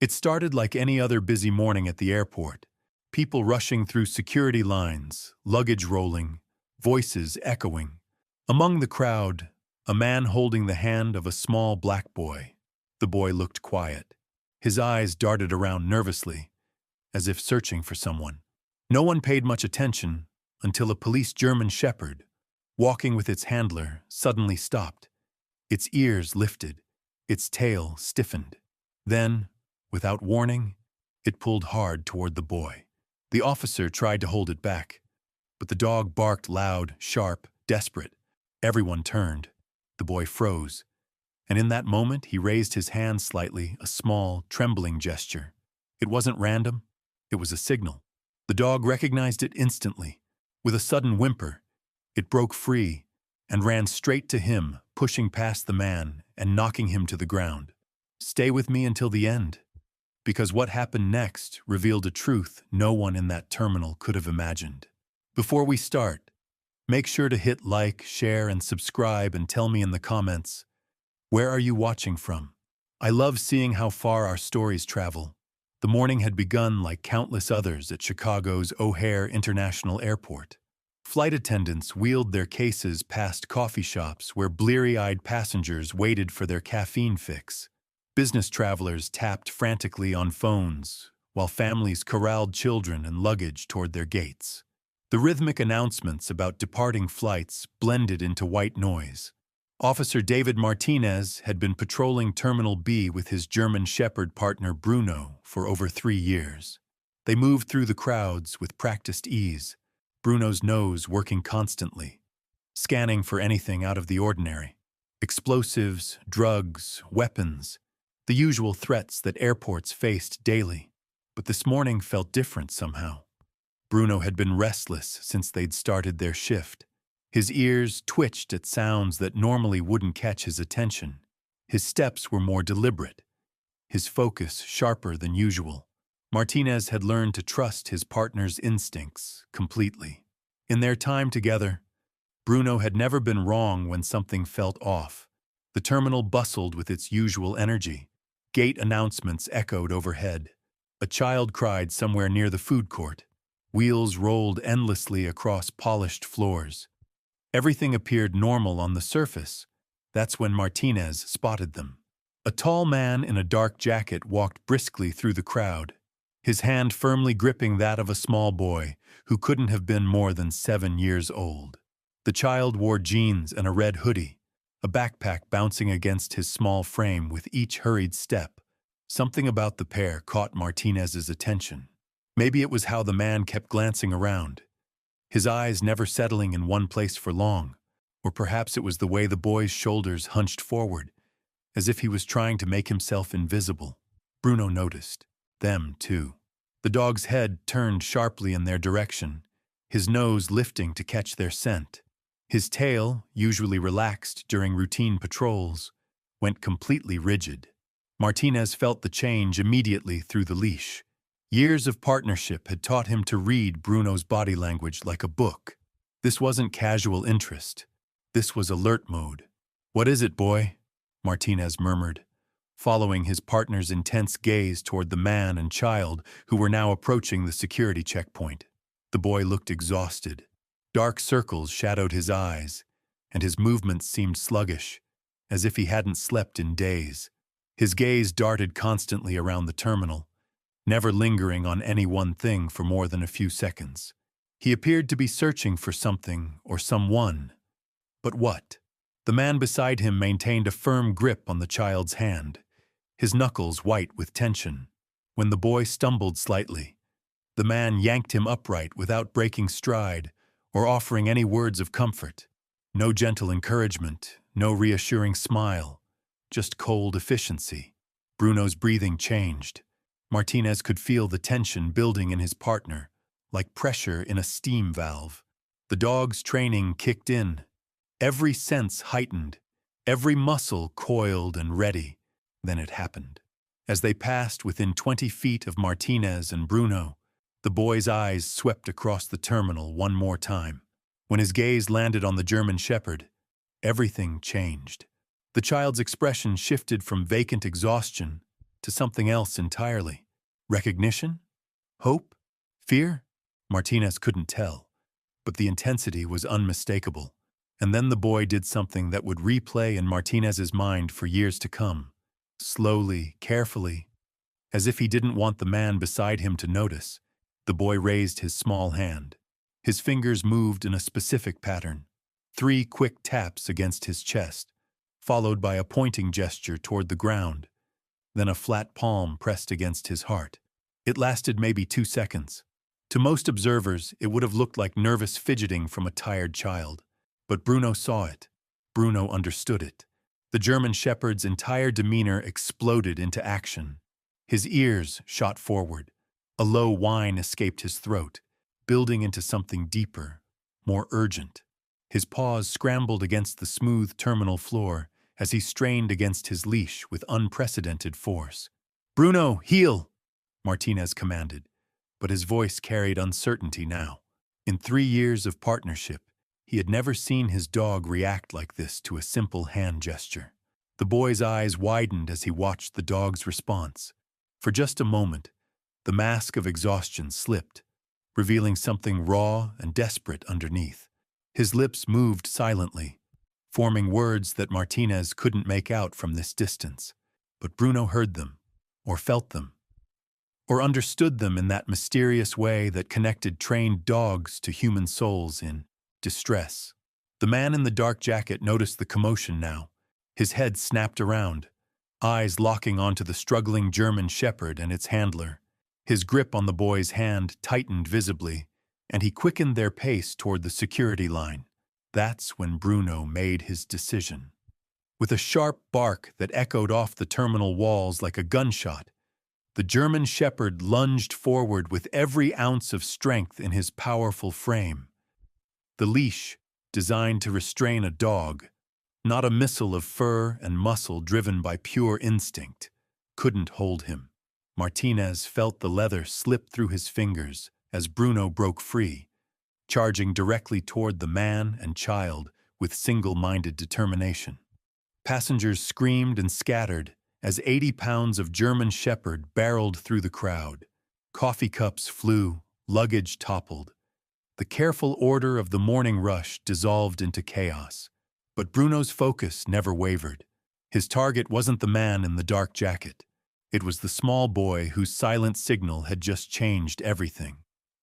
It started like any other busy morning at the airport. People rushing through security lines, luggage rolling, voices echoing. Among the crowd, a man holding the hand of a small black boy. The boy looked quiet. His eyes darted around nervously, as if searching for someone. No one paid much attention until a police German shepherd, walking with its handler, suddenly stopped. Its ears lifted, its tail stiffened. Then, without warning, it pulled hard toward the boy. The officer tried to hold it back, but the dog barked loud, sharp, desperate. Everyone turned. The boy froze, and in that moment he raised his hand slightly, a small, trembling gesture. It wasn't random, it was a signal. The dog recognized it instantly. With a sudden whimper, it broke free and ran straight to him, pushing past the man and knocking him to the ground. Stay with me until the end, because what happened next revealed a truth no one in that terminal could have imagined. Before we start, make sure to hit like, share, and subscribe and tell me in the comments, where are you watching from? I love seeing how far our stories travel. The morning had begun like countless others at Chicago's O'Hare International Airport. Flight attendants wheeled their cases past coffee shops where bleary-eyed passengers waited for their caffeine fix. Business travelers tapped frantically on phones, while families corralled children and luggage toward their gates. The rhythmic announcements about departing flights blended into white noise. Officer David Martinez had been patrolling Terminal B with his German Shepherd partner Bruno for over 3 years. They moved through the crowds with practiced ease, Bruno's nose working constantly, scanning for anything out of the ordinary. Explosives, drugs, weapons, the usual threats that airports faced daily. But this morning felt different somehow. Bruno had been restless since they'd started their shift. His ears twitched at sounds that normally wouldn't catch his attention. His steps were more deliberate, his focus sharper than usual. Martinez had learned to trust his partner's instincts completely. In their time together, Bruno had never been wrong when something felt off. The terminal bustled with its usual energy. Gate announcements echoed overhead. A child cried somewhere near the food court. Wheels rolled endlessly across polished floors. Everything appeared normal on the surface. That's when Martinez spotted them. A tall man in a dark jacket walked briskly through the crowd, his hand firmly gripping that of a small boy who couldn't have been more than 7 years old. The child wore jeans and a red hoodie, a backpack bouncing against his small frame with each hurried step. Something about the pair caught Martinez's attention. Maybe it was how the man kept glancing around, his eyes never settling in one place for long, or perhaps it was the way the boy's shoulders hunched forward, as if he was trying to make himself invisible. Bruno noticed them, too. The dog's head turned sharply in their direction, his nose lifting to catch their scent. His tail, usually relaxed during routine patrols, went completely rigid. Martinez felt the change immediately through the leash. Years of partnership had taught him to read Bruno's body language like a book. This wasn't casual interest. This was alert mode. "What is it, boy?" Martinez murmured, following his partner's intense gaze toward the man and child who were now approaching the security checkpoint. The boy looked exhausted. Dark circles shadowed his eyes, and his movements seemed sluggish, as if he hadn't slept in days. His gaze darted constantly around the terminal, never lingering on any one thing for more than a few seconds. He appeared to be searching for something or someone. But what? The man beside him maintained a firm grip on the child's hand, his knuckles white with tension. When the boy stumbled slightly, the man yanked him upright without breaking stride or offering any words of comfort. No gentle encouragement, no reassuring smile, just cold efficiency. Bruno's breathing changed. Martinez could feel the tension building in his partner, like pressure in a steam valve. The dog's training kicked in. Every sense heightened, every muscle coiled and ready. Then it happened. As they passed within 20 feet of Martinez and Bruno, the boy's eyes swept across the terminal one more time. When his gaze landed on the German Shepherd, everything changed. The child's expression shifted from vacant exhaustion to something else entirely. Recognition? Hope? Fear? Martinez couldn't tell, but the intensity was unmistakable. And then the boy did something that would replay in Martinez's mind for years to come. Slowly, carefully, as if he didn't want the man beside him to notice, the boy raised his small hand. His fingers moved in a specific pattern, 3 quick taps against his chest, followed by a pointing gesture toward the ground, then a flat palm pressed against his heart. It lasted maybe 2 seconds. To most observers, it would have looked like nervous fidgeting from a tired child. But Bruno saw it. Bruno understood it. The German shepherd's entire demeanor exploded into action. His ears shot forward. A low whine escaped his throat, building into something deeper, more urgent. His paws scrambled against the smooth terminal floor as he strained against his leash with unprecedented force. "Bruno, heel!" Martinez commanded, but his voice carried uncertainty now. In 3 years of partnership, he had never seen his dog react like this to a simple hand gesture. The boy's eyes widened as he watched the dog's response. For just a moment, the mask of exhaustion slipped, revealing something raw and desperate underneath. His lips moved silently, forming words that Martinez couldn't make out from this distance. But Bruno heard them, or felt them, or understood them in that mysterious way that connected trained dogs to human souls in distress. The man in the dark jacket noticed the commotion now. His head snapped around, eyes locking onto the struggling German shepherd and its handler. His grip on the boy's hand tightened visibly, and he quickened their pace toward the security line. That's when Bruno made his decision. With a sharp bark that echoed off the terminal walls like a gunshot, the German shepherd lunged forward with every ounce of strength in his powerful frame. The leash, designed to restrain a dog, not a missile of fur and muscle driven by pure instinct, couldn't hold him. Martinez felt the leather slip through his fingers as Bruno broke free, charging directly toward the man and child with single-minded determination. Passengers screamed and scattered as 80 pounds of German shepherd barreled through the crowd. Coffee cups flew, luggage toppled. The careful order of the morning rush dissolved into chaos. But Bruno's focus never wavered. His target wasn't the man in the dark jacket. It was the small boy whose silent signal had just changed everything.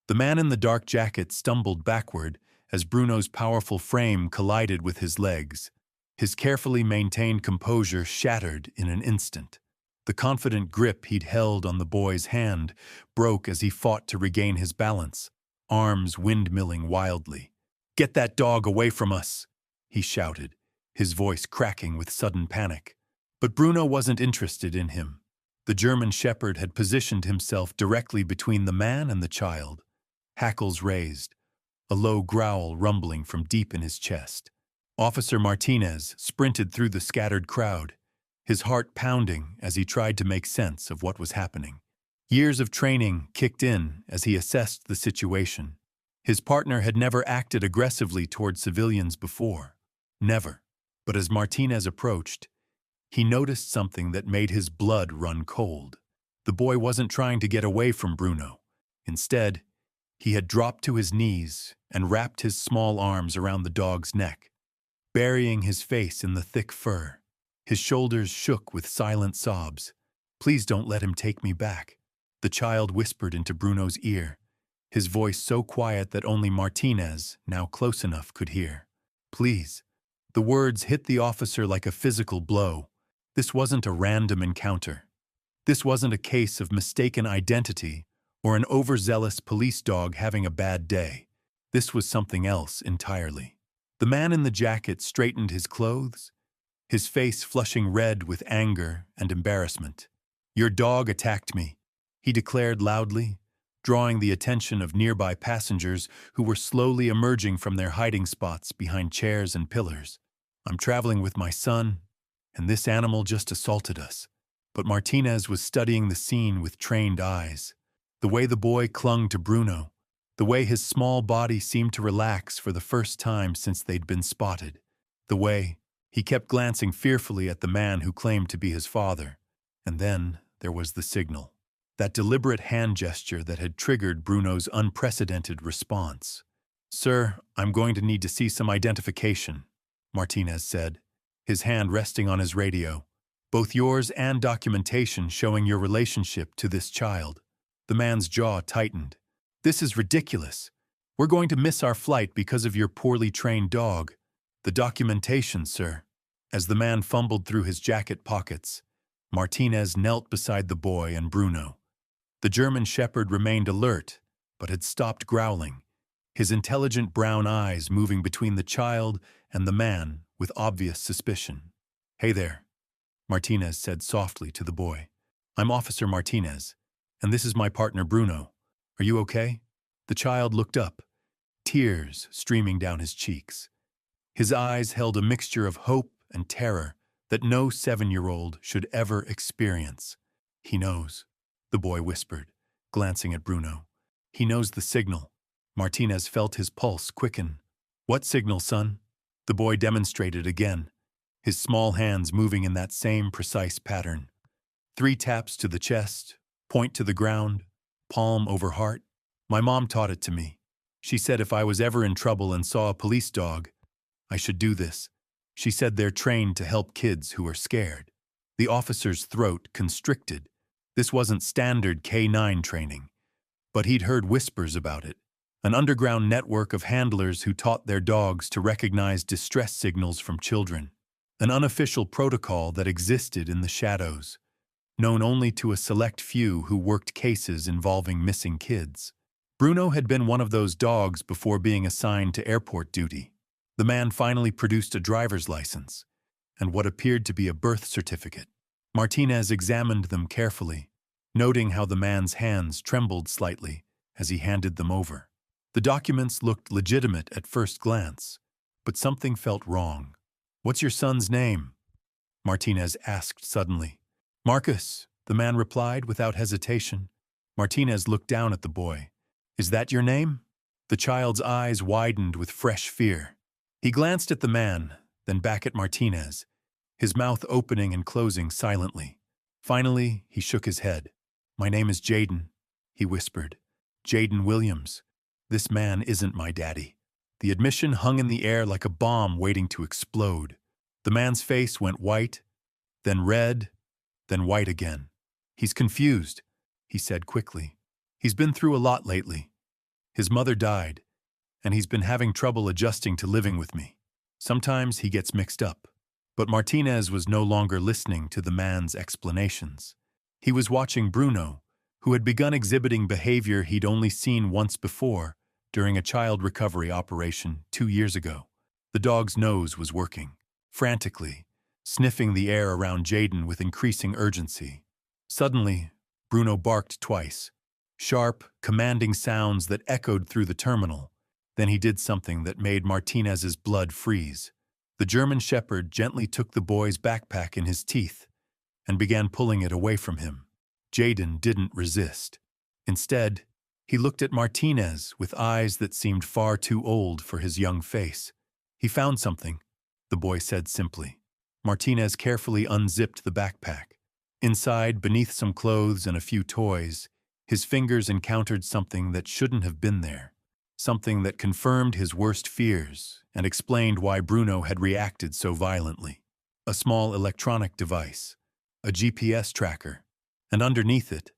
The man in the dark jacket stumbled backward as Bruno's powerful frame collided with his legs. His carefully maintained composure shattered in an instant. The confident grip he'd held on the boy's hand broke as he fought to regain his balance, arms windmilling wildly. "Get that dog away from us!" he shouted, his voice cracking with sudden panic. But Bruno wasn't interested in him. The German shepherd had positioned himself directly between the man and the child, hackles raised, a low growl rumbling from deep in his chest. Officer Martinez sprinted through the scattered crowd, his heart pounding as he tried to make sense of what was happening. Years of training kicked in as he assessed the situation. His partner had never acted aggressively toward civilians before. Never. But as Martinez approached, he noticed something that made his blood run cold. The boy wasn't trying to get away from Bruno. Instead, he had dropped to his knees and wrapped his small arms around the dog's neck, burying his face in the thick fur. His shoulders shook with silent sobs. "Please don't let him take me back," the child whispered into Bruno's ear, his voice so quiet that only Martinez, now close enough, could hear. "Please." The words hit the officer like a physical blow. This wasn't a random encounter. This wasn't a case of mistaken identity or an overzealous police dog having a bad day. This was something else entirely. The man in the jacket straightened his clothes, his face flushing red with anger and embarrassment. "Your dog attacked me," he declared loudly, drawing the attention of nearby passengers who were slowly emerging from their hiding spots behind chairs and pillars. "I'm traveling with my son, and this animal just assaulted us." But Martinez was studying the scene with trained eyes. The way the boy clung to Bruno, the way his small body seemed to relax for the first time since they'd been spotted, the way he kept glancing fearfully at the man who claimed to be his father. And then there was the signal. That deliberate hand gesture that had triggered Bruno's unprecedented response. "Sir, I'm going to need to see some identification," Martinez said, his hand resting on his radio. "Both yours and documentation showing your relationship to this child." The man's jaw tightened. "This is ridiculous. We're going to miss our flight because of your poorly trained dog." "The documentation, sir." As the man fumbled through his jacket pockets, Martinez knelt beside the boy and Bruno. The German shepherd remained alert, but had stopped growling, his intelligent brown eyes moving between the child and the man with obvious suspicion. "Hey there," Martinez said softly to the boy. "I'm Officer Martinez, and this is my partner Bruno. Are you okay?" The child looked up, tears streaming down his cheeks. His eyes held a mixture of hope and terror that no 7-year-old should ever experience. "He knows," the boy whispered, glancing at Bruno. "He knows the signal." Martinez felt his pulse quicken. "What signal, son?" The boy demonstrated again, his small hands moving in that same precise pattern. 3 taps to the chest, point to the ground, palm over heart. "My mom taught it to me. She said if I was ever in trouble and saw a police dog, I should do this. She said they're trained to help kids who are scared." The officer's throat constricted. This wasn't standard canine training, but he'd heard whispers about it. An underground network of handlers who taught their dogs to recognize distress signals from children. An unofficial protocol that existed in the shadows, known only to a select few who worked cases involving missing kids. Bruno had been one of those dogs before being assigned to airport duty. The man finally produced a driver's license and what appeared to be a birth certificate. Martinez examined them carefully, noting how the man's hands trembled slightly as he handed them over. The documents looked legitimate at first glance, but something felt wrong. "What's your son's name?" Martinez asked suddenly. "Marcus," the man replied without hesitation. Martinez looked down at the boy. "Is that your name?" The child's eyes widened with fresh fear. He glanced at the man, then back at Martinez, his mouth opening and closing silently. Finally, he shook his head. "My name is Jaden," he whispered. "Jaden Williams. This man isn't my daddy." The admission hung in the air like a bomb waiting to explode. The man's face went white, then red, then white again. "He's confused," he said quickly. "He's been through a lot lately. His mother died, and he's been having trouble adjusting to living with me. Sometimes he gets mixed up." But Martinez was no longer listening to the man's explanations. He was watching Bruno, who had begun exhibiting behavior he'd only seen once before during a child recovery operation 2 years ago. The dog's nose was working, frantically, sniffing the air around Jaden with increasing urgency. Suddenly, Bruno barked twice, sharp, commanding sounds that echoed through the terminal. Then he did something that made Martinez's blood freeze. The German shepherd gently took the boy's backpack in his teeth and began pulling it away from him. Jaden didn't resist. Instead, he looked at Martinez with eyes that seemed far too old for his young face. "He found something," the boy said simply. Martinez carefully unzipped the backpack. Inside, beneath some clothes and a few toys, his fingers encountered something that shouldn't have been there. Something that confirmed his worst fears and explained why Bruno had reacted so violently. A small electronic device, a GPS tracker, and underneath it,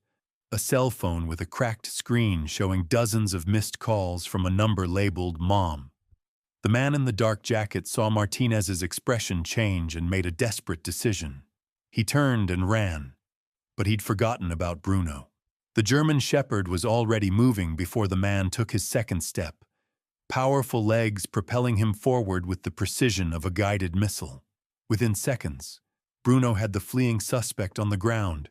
a cell phone with a cracked screen showing dozens of missed calls from a number labeled Mom. The man in the dark jacket saw Martinez's expression change and made a desperate decision. He turned and ran, but he'd forgotten about Bruno. The German shepherd was already moving before the man took his second step, powerful legs propelling him forward with the precision of a guided missile. Within seconds, Bruno had the fleeing suspect on the ground,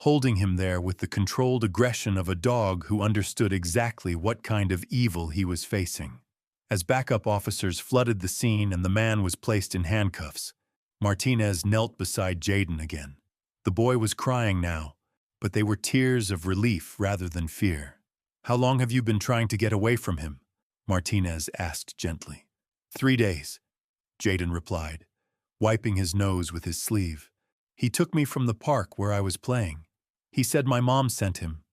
holding him there with the controlled aggression of a dog who understood exactly what kind of evil he was facing. As backup officers flooded the scene and the man was placed in handcuffs, Martinez knelt beside Jaden again. The boy was crying now, but they were tears of relief rather than fear. "How long have you been trying to get away from him?" Martinez asked gently. 3 days, Jaden replied, wiping his nose with his sleeve. "He took me from the park where I was playing. He said my mom sent him,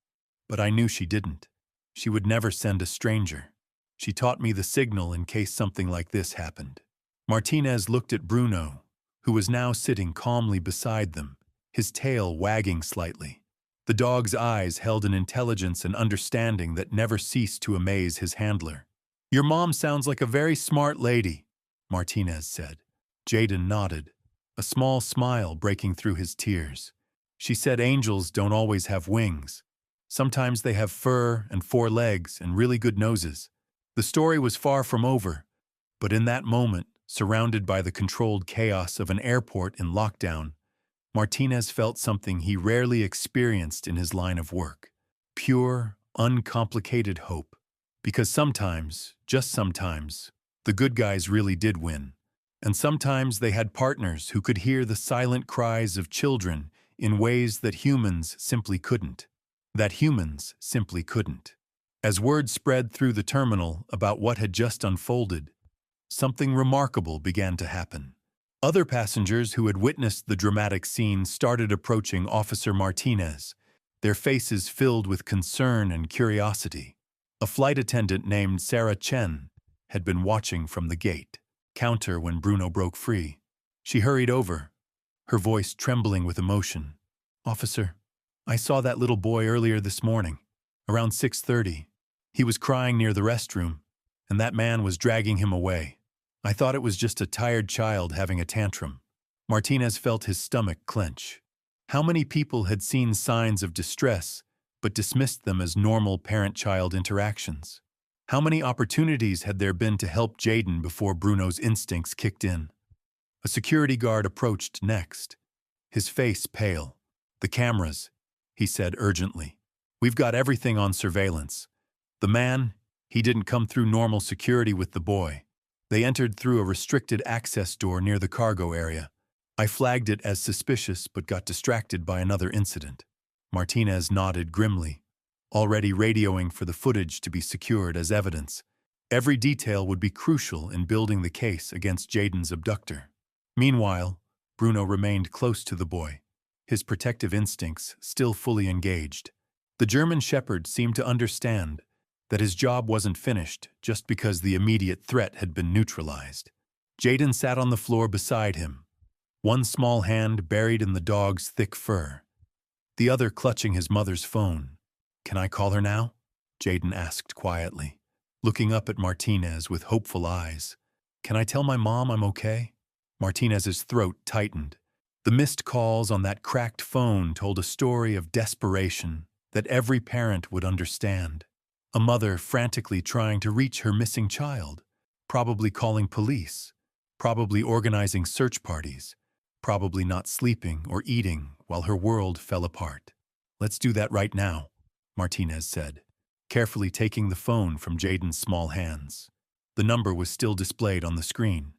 but I knew she didn't. She would never send a stranger. She taught me the signal in case something like this happened. Martinez looked at Bruno, who was now sitting calmly beside them, his tail wagging slightly. The dog's eyes held an intelligence and understanding that never ceased to amaze his handler. "Your mom sounds like a very smart lady," Martinez said. Jaden nodded, a small smile breaking through his tears. "She said angels don't always have wings. Sometimes they have fur and 4 legs and really good noses." The story was far from over, but in that moment, surrounded by the controlled chaos of an airport in lockdown, Martinez felt something he rarely experienced in his line of work: pure, uncomplicated hope. Because sometimes, just sometimes, the good guys really did win. And sometimes they had partners who could hear the silent cries of children in ways that humans simply couldn't. As word spread through the terminal about what had just unfolded, something remarkable began to happen. Other passengers who had witnessed the dramatic scene started approaching Officer Martinez, their faces filled with concern and curiosity. A flight attendant named Sarah Chen had been watching from the gate counter when Bruno broke free. She hurried over, her voice trembling with emotion. "Officer, I saw that little boy earlier this morning, around 6:30. He was crying near the restroom, and that man was dragging him away. I thought it was just a tired child having a tantrum." Martinez felt his stomach clench. How many people had seen signs of distress but dismissed them as normal parent-child interactions? How many opportunities had there been to help Jaden before Bruno's instincts kicked in? A security guard approached next, his face pale. "The cameras," he said urgently. "We've got everything on surveillance. The man, he didn't come through normal security with the boy. They entered through a restricted access door near the cargo area. I flagged it as suspicious but got distracted by another incident." Martinez nodded grimly, already radioing for the footage to be secured as evidence. Every detail would be crucial in building the case against Jaden's abductor. Meanwhile, Bruno remained close to the boy, his protective instincts still fully engaged. The German Shepherd seemed to understand that his job wasn't finished just because the immediate threat had been neutralized. Jaden sat on the floor beside him, one small hand buried in the dog's thick fur, the other clutching his mother's phone. "Can I call her now?" Jaden asked quietly, looking up at Martinez with hopeful eyes. "Can I tell my mom I'm okay?" Martinez's throat tightened. The missed calls on that cracked phone told a story of desperation that every parent would understand. A mother frantically trying to reach her missing child, probably calling police, probably organizing search parties, probably not sleeping or eating while her world fell apart. "Let's do that right now," Martinez said, carefully taking the phone from Jaden's small hands. The number was still displayed on the screen.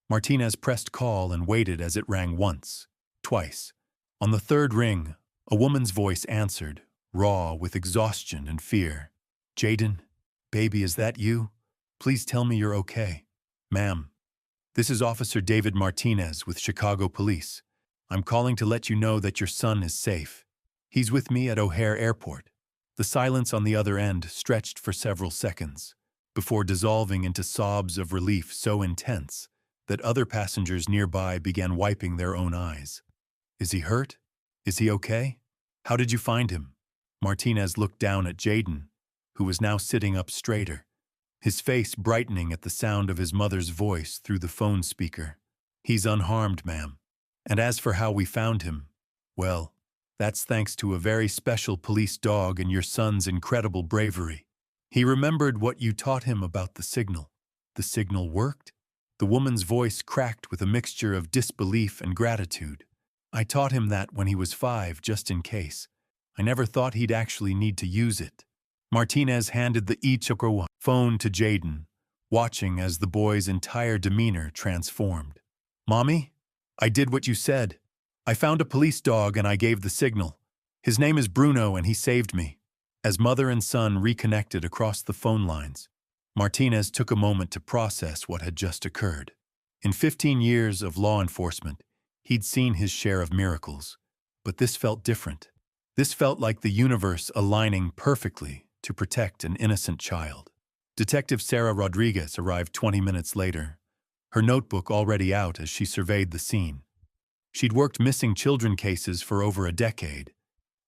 Martinez pressed call and waited as it rang once, twice. On the third ring, a woman's voice answered, raw with exhaustion and fear. "Jaden, baby, is that you? Please tell me you're okay." "Ma'am, this is Officer David Martinez with Chicago Police. I'm calling to let you know that your son is safe. He's with me at O'Hare Airport." The silence on the other end stretched for several seconds, before dissolving into sobs of relief so intense that other passengers nearby began wiping their own eyes. "Is he hurt? Is he okay? How did you find him?" Martinez looked down at Jaden, who was now sitting up straighter, his face brightening at the sound of his mother's voice through the phone speaker. "He's unharmed, ma'am. And as for how we found him, well, that's thanks to a very special police dog and your son's incredible bravery. He remembered what you taught him about the signal. The signal worked?" The woman's voice cracked with a mixture of disbelief and gratitude. "I taught him that when he was 5, just in case. I never thought he'd actually need to use it." Martinez handed the Ichikawa phone to Jaden, watching as the boy's entire demeanor transformed. "Mommy, I did what you said. I found a police dog and I gave the signal. His name is Bruno and he saved me." As mother and son reconnected across the phone lines, Martinez took a moment to process what had just occurred. In 15 years of law enforcement, he'd seen his share of miracles, but this felt different. This felt like the universe aligning perfectly to protect an innocent child. Detective Sarah Rodriguez arrived 20 minutes later, her notebook already out as she surveyed the scene. She'd worked missing children cases for over a decade,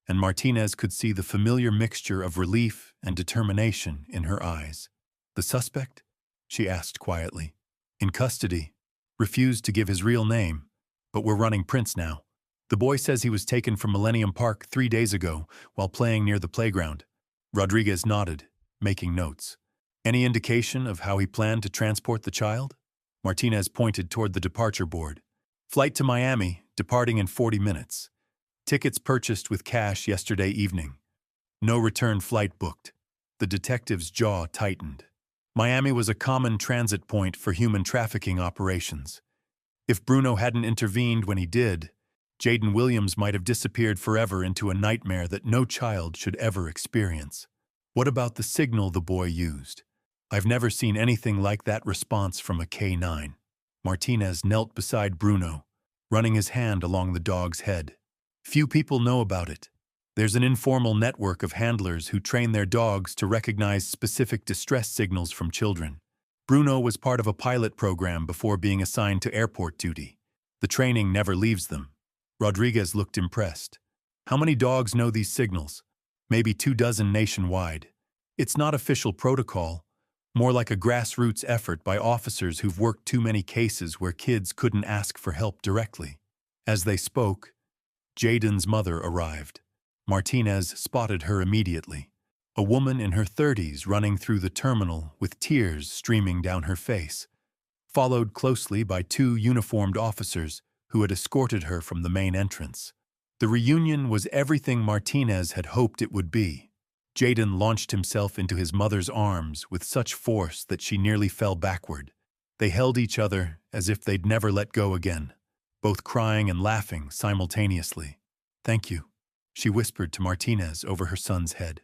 and Martinez could see the familiar mixture of relief and determination in her eyes. "The suspect?" she asked quietly. "In custody. Refused to give his real name, but we're running prints now. The boy says he was taken from Millennium Park 3 days ago while playing near the playground." Rodriguez nodded, making notes. "Any indication of how he planned to transport the child?" Martinez pointed toward the departure board. "Flight to Miami, departing in 40 minutes. Tickets purchased with cash yesterday evening. No return flight booked." The detective's jaw tightened. Miami was a common transit point for human trafficking operations. If Bruno hadn't intervened when he did, Jaden Williams might have disappeared forever into a nightmare that no child should ever experience. What about the signal the boy used? "I've never seen anything like that response from a canine." Martinez knelt beside Bruno, running his hand along the dog's head. "Few people know about it. There's an informal network of handlers who train their dogs to recognize specific distress signals from children. Bruno was part of a pilot program before being assigned to airport duty. The training never leaves them." Rodriguez looked impressed. "How many dogs know these signals?" "Maybe 24 nationwide. It's not official protocol, more like a grassroots effort by officers who've worked too many cases where kids couldn't ask for help directly." As they spoke, Jaden's mother arrived. Martinez spotted her immediately. A woman in her 30s running through the terminal with tears streaming down her face, followed closely by 2 uniformed officers who had escorted her from the main entrance. The reunion was everything Martinez had hoped it would be. Jaden launched himself into his mother's arms with such force that she nearly fell backward. They held each other as if they'd never let go again, both crying and laughing simultaneously. "Thank you," she whispered to Martinez over her son's head.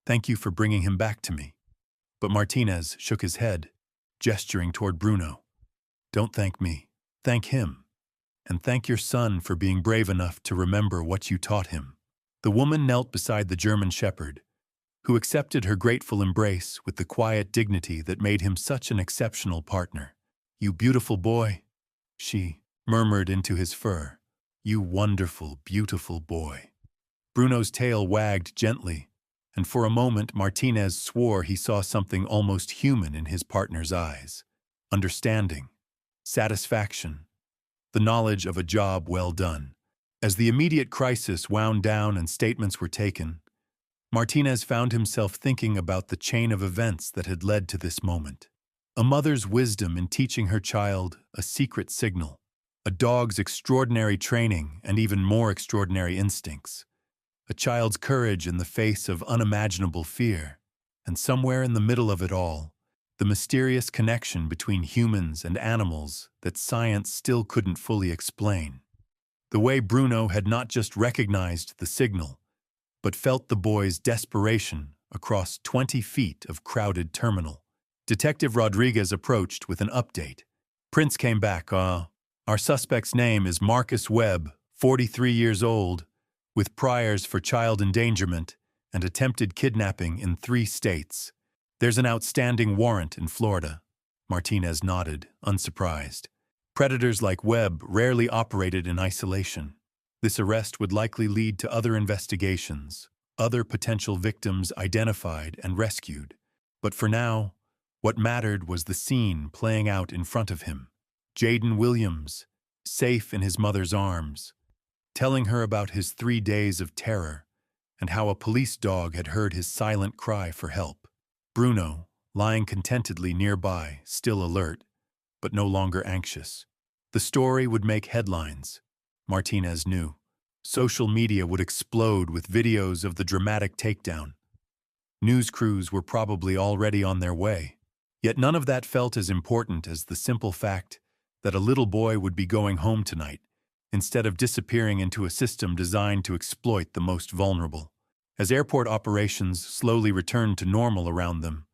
"Thank you for bringing him back to me." But Martinez shook his head, gesturing toward Bruno. "Don't thank me. Thank him. And thank your son for being brave enough to remember what you taught him." The woman knelt beside the German shepherd, who accepted her grateful embrace with the quiet dignity that made him such an exceptional partner. "You beautiful boy," she murmured into his fur. "You wonderful, beautiful boy." Bruno's tail wagged gently, and for a moment Martinez swore he saw something almost human in his partner's eyes. Understanding, satisfaction, the knowledge of a job well done. As the immediate crisis wound down and statements were taken, Martinez found himself thinking about the chain of events that had led to this moment. A mother's wisdom in teaching her child a secret signal, a dog's extraordinary training and even more extraordinary instincts, a child's courage in the face of unimaginable fear, and somewhere in the middle of it all, the mysterious connection between humans and animals that science still couldn't fully explain. The way Bruno had not just recognized the signal, but felt the boy's desperation across 20 feet of crowded terminal. Detective Rodriguez approached with an update. Prince came back. Our suspect's name is Marcus Webb, 43 years old, with priors for child endangerment and attempted kidnapping in 3 states. There's an outstanding warrant in Florida." Martinez nodded, unsurprised. Predators like Webb rarely operated in isolation. This arrest would likely lead to other investigations, other potential victims identified and rescued. But for now, what mattered was the scene playing out in front of him. Jaden Williams, safe in his mother's arms, telling her about his 3 days of terror and how a police dog had heard his silent cry for help. Bruno, lying contentedly nearby, still alert, but no longer anxious. The story would make headlines, Martinez knew. Social media would explode with videos of the dramatic takedown. News crews were probably already on their way. Yet none of that felt as important as the simple fact that a little boy would be going home tonight, instead of disappearing into a system designed to exploit the most vulnerable. As airport operations slowly returned to normal around them,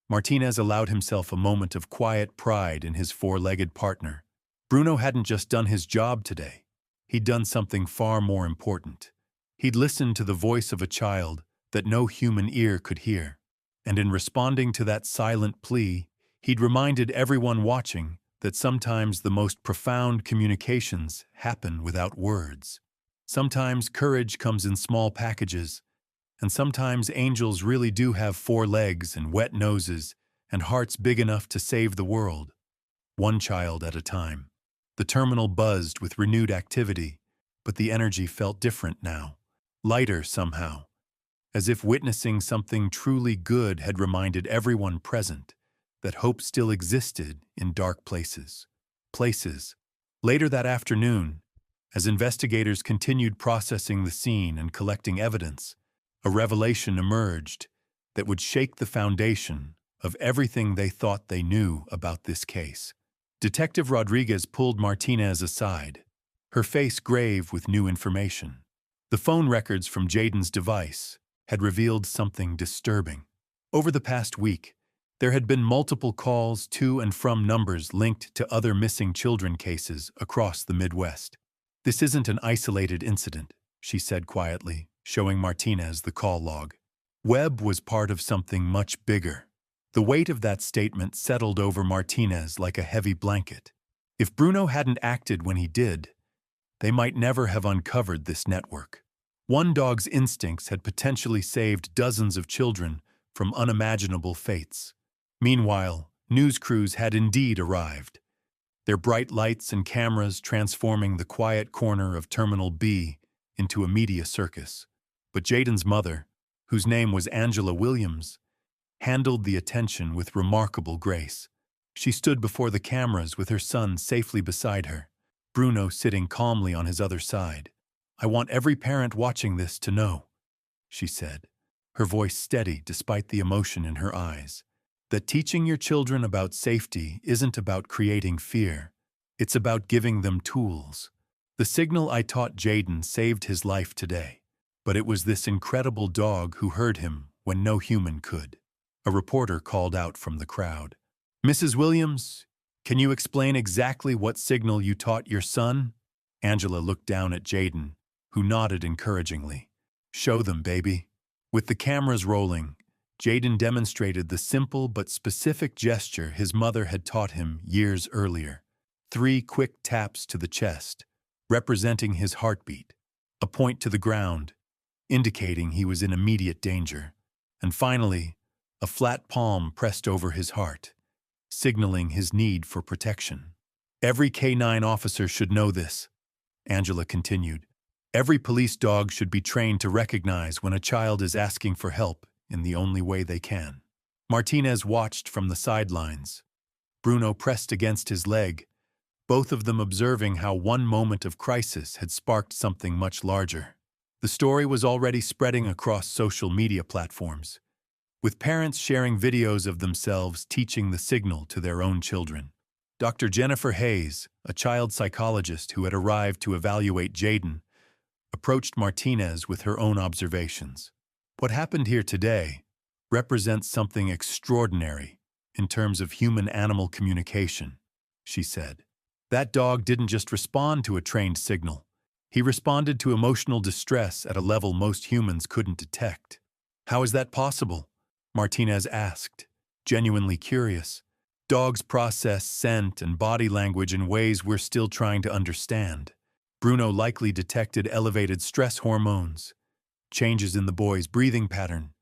Martinez allowed himself a moment of quiet pride in his 4-legged partner. Bruno hadn't just done his job today. He'd done something far more important. He'd listened to the voice of a child that no human ear could hear. And in responding to that silent plea, he'd reminded everyone watching that sometimes the most profound communications happen without words. Sometimes courage comes in small packages, and sometimes angels really do have 4 legs and wet noses and hearts big enough to save the world, one child at a time. The terminal buzzed with renewed activity, but the energy felt different now, lighter somehow, as if witnessing something truly good had reminded everyone present that hope still existed in dark places. Later that afternoon, as investigators continued processing the scene and collecting evidence, a revelation emerged that would shake the foundation of everything they thought they knew about this case. Detective Rodriguez pulled Martinez aside, her face grave with new information. The phone records from Jaden's device had revealed something disturbing. Over the past week, there had been multiple calls to and from numbers linked to other missing children cases across the Midwest. "This isn't an isolated incident," she said quietly, showing Martinez the call log. Webb was part of something much bigger. The weight of that statement settled over Martinez like a heavy blanket. If Bruno hadn't acted when he did, they might never have uncovered this network. One dog's instincts had potentially saved dozens of children from unimaginable fates. Meanwhile, news crews had indeed arrived, their bright lights and cameras transforming the quiet corner of Terminal B into a media circus. But Jaden's mother, whose name was Angela Williams, handled the attention with remarkable grace. She stood before the cameras with her son safely beside her, Bruno sitting calmly on his other side. "I want every parent watching this to know," she said, her voice steady despite the emotion in her eyes, "that teaching your children about safety isn't about creating fear. It's about giving them tools. The signal I taught Jaden saved his life today, but it was this incredible dog who heard him when no human could." A reporter called out from the crowd. "Mrs. Williams, can you explain exactly what signal you taught your son?" Angela looked down at Jaden, who nodded encouragingly. "Show them, baby." With the cameras rolling, Jaden demonstrated the simple but specific gesture his mother had taught him years earlier. 3 quick taps to the chest, representing his heartbeat, a point to the ground, indicating he was in immediate danger, and finally, a flat palm pressed over his heart, signaling his need for protection. "Every canine officer should know this," Angela continued. "Every police dog should be trained to recognize when a child is asking for help in the only way they can." Martinez watched from the sidelines, Bruno pressed against his leg, both of them observing how one moment of crisis had sparked something much larger. The story was already spreading across social media platforms, with parents sharing videos of themselves teaching the signal to their own children. Dr. Jennifer Hayes, a child psychologist who had arrived to evaluate Jaden, approached Martinez with her own observations. "What happened here today represents something extraordinary in terms of human-animal communication," she said. "That dog didn't just respond to a trained signal. He responded to emotional distress at a level most humans couldn't detect." "How is that possible?" Martinez asked, genuinely curious. "Dogs process scent and body language in ways we're still trying to understand." Bruno likely detected elevated stress hormones, changes in the boy's breathing pattern,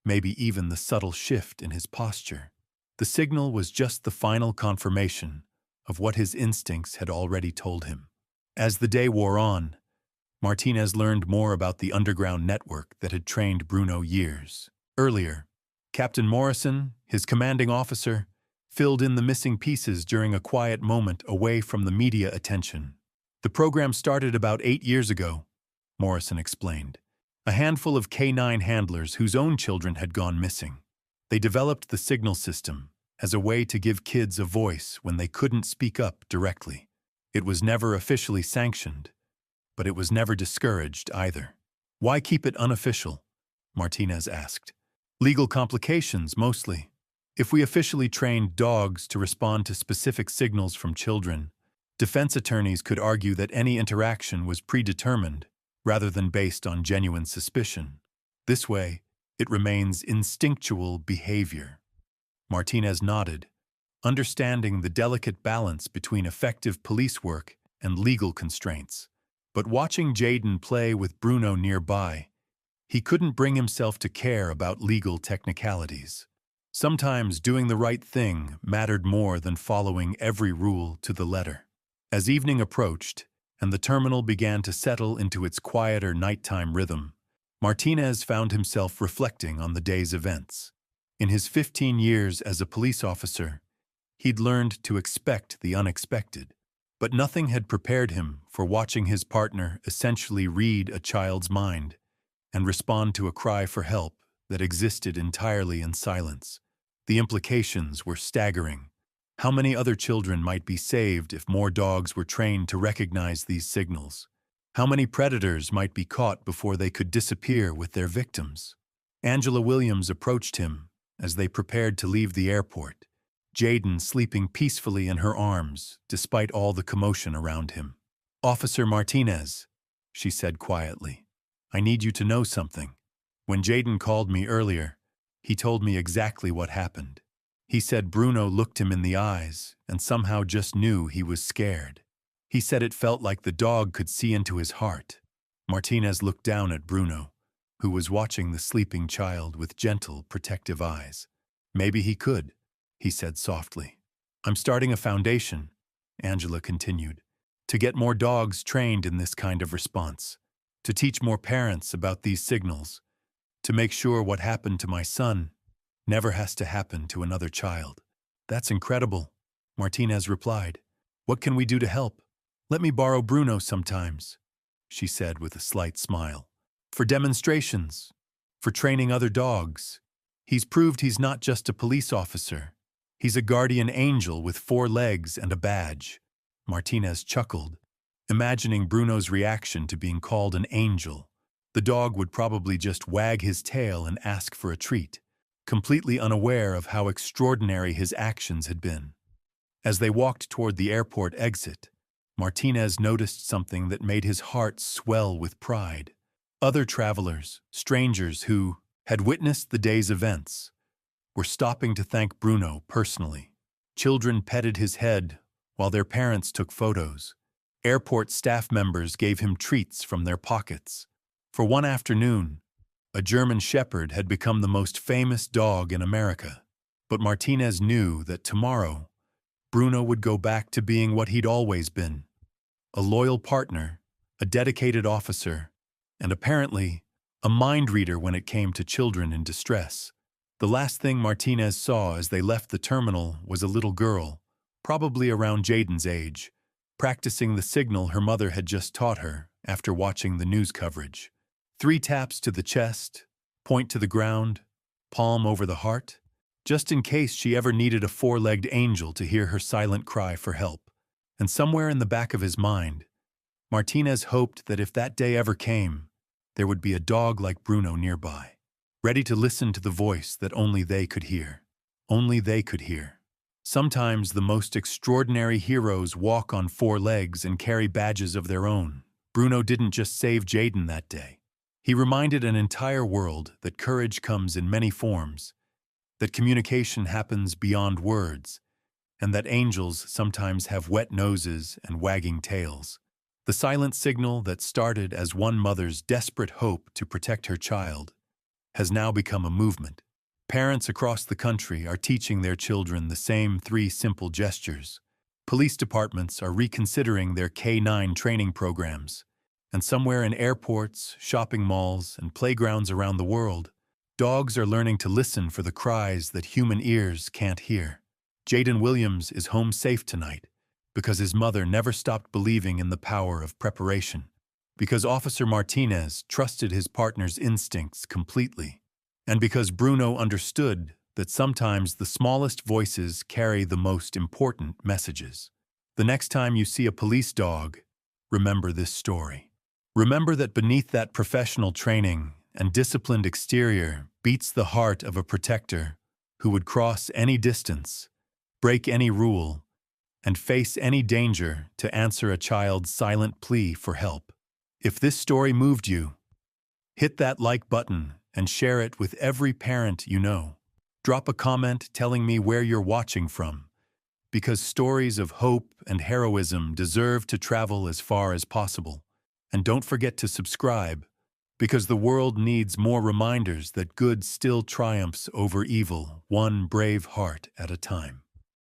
maybe even the subtle shift in his posture. The signal was just the final confirmation of what his instincts had already told him. As the day wore on, Martinez learned more about the underground network that had trained Bruno years earlier. Captain Morrison, his commanding officer, filled in the missing pieces during a quiet moment away from the media attention. "The program started about 8 years ago," Morrison explained. "A handful of canine handlers whose own children had gone missing. They developed the signal system as a way to give kids a voice when they couldn't speak up directly. It was never officially sanctioned, but it was never discouraged either." "Why keep it unofficial?" Martinez asked. "Legal complications, mostly. If we officially trained dogs to respond to specific signals from children, defense attorneys could argue that any interaction was predetermined rather than based on genuine suspicion. This way, it remains instinctual behavior. Martinez nodded, understanding the delicate balance between effective police work and legal constraints. But watching Jaden play with Bruno nearby, he couldn't bring himself to care about legal technicalities. Sometimes doing the right thing mattered more than following every rule to the letter. As evening approached, and the terminal began to settle into its quieter nighttime rhythm, Martinez found himself reflecting on the day's events. In his 15 years as a police officer, he'd learned to expect the unexpected, but nothing had prepared him for watching his partner essentially read a child's mind and respond to a cry for help that existed entirely in silence. The implications were staggering. How many other children might be saved if more dogs were trained to recognize these signals? How many predators might be caught before they could disappear with their victims? Angela Williams approached him as they prepared to leave the airport, Jaden sleeping peacefully in her arms despite all the commotion around him. "Officer Martinez," she said quietly, "I need you to know something. When Jaden called me earlier, he told me exactly what happened. He said Bruno looked him in the eyes and somehow just knew he was scared. He said it felt like the dog could see into his heart." Martinez looked down at Bruno, who was watching the sleeping child with gentle, protective eyes. "Maybe he could," he said softly. "I'm starting a foundation," Angela continued, "to get more dogs trained in this kind of response, to teach more parents about these signals, to make sure what happened to my son never has to happen to another child." "That's incredible," Martinez replied. "What can we do to help?" "Let me borrow Bruno sometimes," she said with a slight smile. "For demonstrations, for training other dogs. He's proved he's not just a police officer. He's a guardian angel with 4 legs and a badge." Martinez chuckled, imagining Bruno's reaction to being called an angel. The dog would probably just wag his tail and ask for a treat, completely unaware of how extraordinary his actions had been. As they walked toward the airport exit, Martinez noticed something that made his heart swell with pride. Other travelers, strangers who had witnessed the day's events, were stopping to thank Bruno personally. Children petted his head while their parents took photos. Airport staff members gave him treats from their pockets. For one afternoon, a German Shepherd had become the most famous dog in America. But Martinez knew that tomorrow, Bruno would go back to being what he'd always been: a loyal partner, a dedicated officer, and apparently a mind reader when it came to children in distress. The last thing Martinez saw as they left the terminal was a little girl, probably around Jaden's age, practicing the signal her mother had just taught her after watching the news coverage. 3 taps to the chest, point to the ground, palm over the heart, just in case she ever needed a 4-legged angel to hear her silent cry for help. And somewhere in the back of his mind, Martinez hoped that if that day ever came, there would be a dog like Bruno nearby, ready to listen to the voice that only they could hear. Only they could hear. Sometimes the most extraordinary heroes walk on 4 legs and carry badges of their own. Bruno didn't just save Jaden that day. He reminded an entire world that courage comes in many forms, that communication happens beyond words, and that angels sometimes have wet noses and wagging tails. The silent signal that started as one mother's desperate hope to protect her child has now become a movement. Parents across the country are teaching their children the same 3 simple gestures. Police departments are reconsidering their canine training programs. And somewhere in airports, shopping malls, and playgrounds around the world, dogs are learning to listen for the cries that human ears can't hear. Jaden Williams is home safe tonight because his mother never stopped believing in the power of preparation, because Officer Martinez trusted his partner's instincts completely, and because Bruno understood that sometimes the smallest voices carry the most important messages. The next time you see a police dog, remember this story. Remember that beneath that professional training and disciplined exterior beats the heart of a protector who would cross any distance, break any rule, and face any danger to answer a child's silent plea for help. If this story moved you, hit that like button and share it with every parent you know. Drop a comment telling me where you're watching from, because stories of hope and heroism deserve to travel as far as possible. And don't forget to subscribe, because the world needs more reminders that good still triumphs over evil, one brave heart at a time.